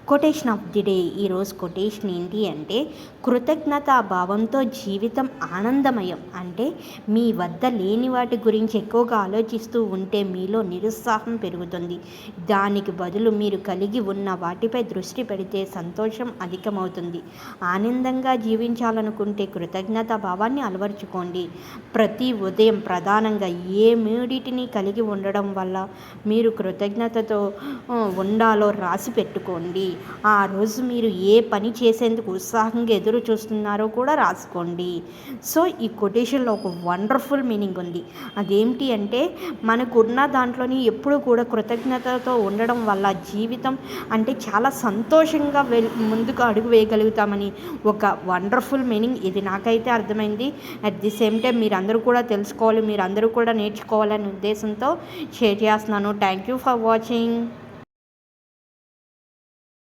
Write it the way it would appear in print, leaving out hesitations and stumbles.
Quotation of the day. ఈరోజు quotation ఏంటి అంటే, కృతజ్ఞతా భావంతో జీవితం ఆనందమయం. అంటే మీ వద్ద లేని వాటి గురించి ఎక్కువగా ఆలోచిస్తూ ఉంటే మీలో నిరుత్సాహం పెరుగుతుంది. దానికి బదులు మీరు కలిగి ఉన్న వాటిపై దృష్టి పెడితే సంతోషం అధికమవుతుంది. ఆనందంగా జీవించాలనుకుంటే కృతజ్ఞతా భావాన్ని అలవర్చుకోండి. ప్రతి ఉదయం ప్రధానంగా ఏ మూడిటిని కలిగి ఉండడం వల్ల మీరు కృతజ్ఞతతో ఉండాలో రాసి పెట్టుకోండి. ఆ రోజు మీరు ఏ పని చేసేందుకు ఉత్సాహంగా ఎదురు చూస్తున్నారో కూడా రాసుకోండి. సో ఈ కొటేషన్లో ఒక వండర్ఫుల్ మీనింగ్ ఉంది. అదేంటి అంటే, మనకున్న దాంట్లోని ఎప్పుడు కూడా కృతజ్ఞతతో ఉండడం వల్ల జీవితం అంటే చాలా సంతోషంగా ముందుకు అడుగు వేయగలుగుతామని ఒక వండర్ఫుల్ మీనింగ్. ఇది నాకైతే అర్థమైంది. అట్ ది సేమ్ టైం మీరందరూ కూడా తెలుసుకోవాలి, మీరందరూ కూడా నేర్చుకోవాలనే ఉద్దేశంతో షేర్ చేస్తున్నాను. Thank you for watching.